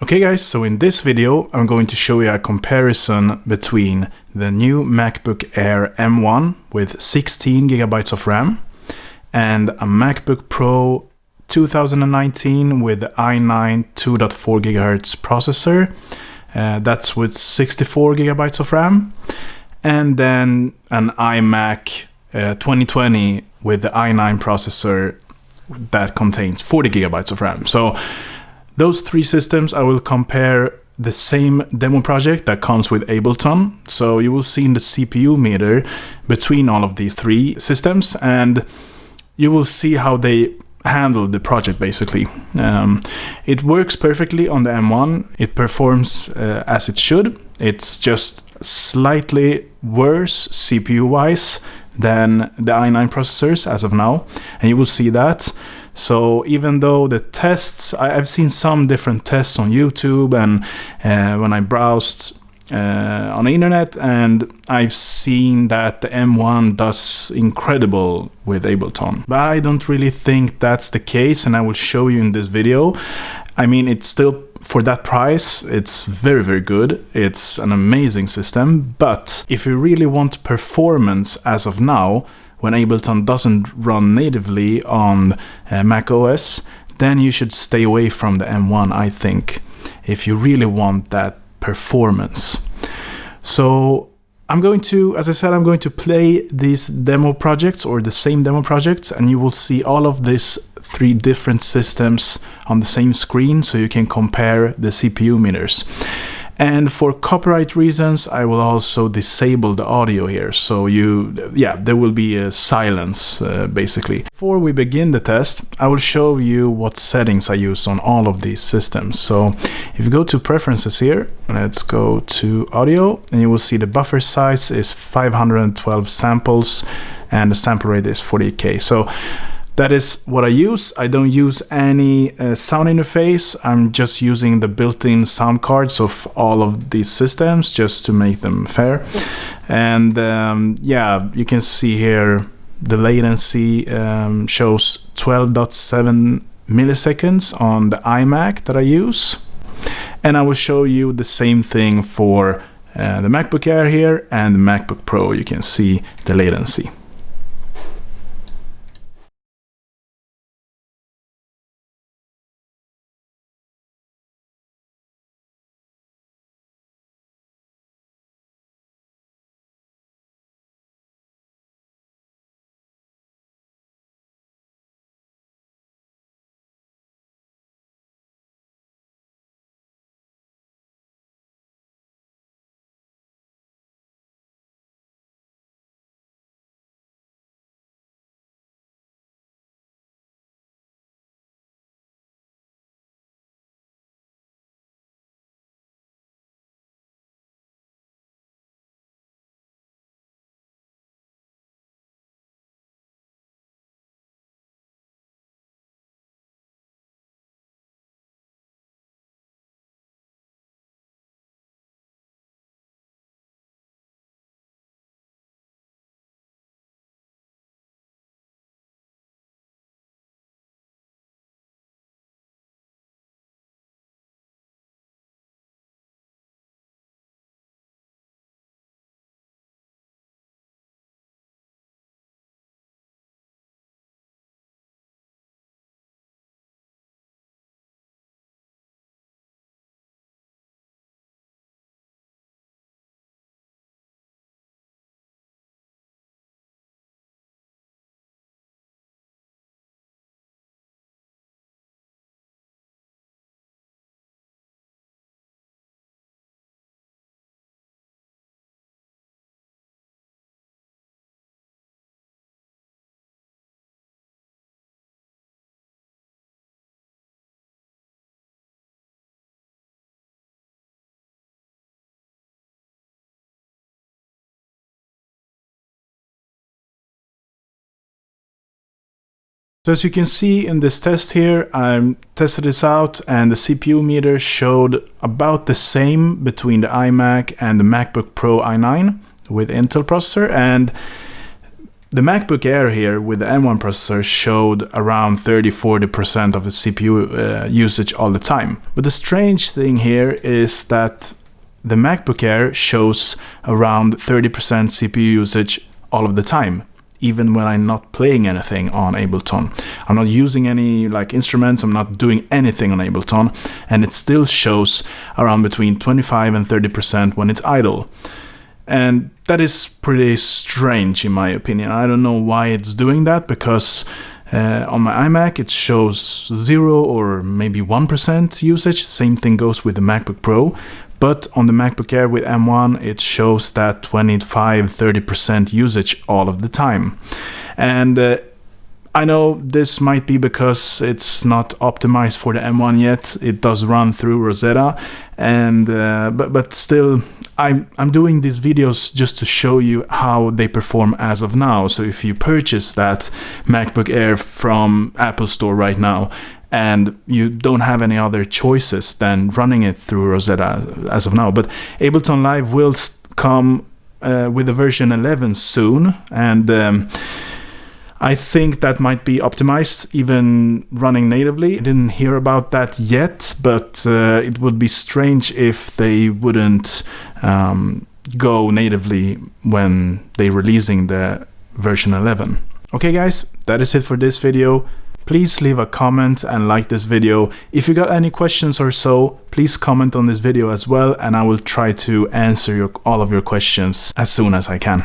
Okay guys, so in this video I'm going to show you a comparison between the new MacBook Air M1 with 16 gigabytes of RAM and a MacBook Pro 2019 with the i9 2.4 GHz processor. That's with 64 gigabytes of RAM, and then an iMac 2020 with the i9 processor that contains 40 gigabytes of RAM. So those three systems, I will compare the same demo project that comes with Ableton. So you will see in the CPU meter between all of these three systems, and you will see how they handle the project basically. It works perfectly on the M1. It performs as it should. It's just slightly worse CPU-wise than the i9 processors as of now, and you will see that. So even though the tests, I've seen some different tests on YouTube and when I browsed on the internet, and I've seen that the M1 does incredible with Ableton. But I don't really think that's the case, and I will show you in this video. I mean, it's still, for that price, it's very, very good. It's an amazing system, but if you really want performance as of now, when Ableton doesn't run natively on Mac OS, then you should stay away from the M1, I think, if you really want that performance. So I'm going to, as I said, I'm going to play these demo projects, or the same demo projects, and you will see all of these three different systems on the same screen, so you can compare the CPU meters. And for copyright reasons, I will also disable the audio here. So there will be a silence basically. Before we begin the test, I will show you what settings I use on all of these systems. So if you go to preferences here, let's go to audio, and you will see the buffer size is 512 samples and the sample rate is 48K. So that is what I use. I don't use any sound interface. I'm just using the built-in sound cards of all of these systems just to make them fair. And you can see here the latency shows 12.7 milliseconds on the iMac that I use. And I will show you the same thing for the MacBook Air here and the MacBook Pro. You can see the latency. So as you can see in this test here, I tested this out and the CPU meter showed about the same between the iMac and the MacBook Pro i9 with Intel processor, and The MacBook Air here with the M1 processor showed around 30-40% of the CPU usage all the time. But the strange thing here is that the MacBook Air shows around 30% CPU usage all of the time, even when I'm not playing anything on Ableton. I'm not using any instruments, I'm not doing anything on Ableton, and it still shows around between 25 and 30% when it's idle. And that is pretty strange in my opinion. I don't know why it's doing that, because on my iMac it shows 0 or maybe 1% usage. Same thing goes with the MacBook Pro. But on the MacBook Air with M1 it shows that 25-30% usage all of the time. And I know this might be because it's not optimized for the M1 yet. It does run through Rosetta, and but still, I'm doing these videos just to show you how they perform as of now. So if you purchase that MacBook Air from Apple Store right now, and you don't have any other choices than running it through Rosetta as of now. But Ableton Live will come with a version 11 soon, and I think that might be optimized, even running natively. I didn't hear about that yet, but it would be strange if they wouldn't go natively when they're releasing the version 11. Okay guys, that is it for this video. Please leave a comment and like this video. If you got any questions or so, please comment on this video as well, and I will try to answer all of your questions as soon as I can.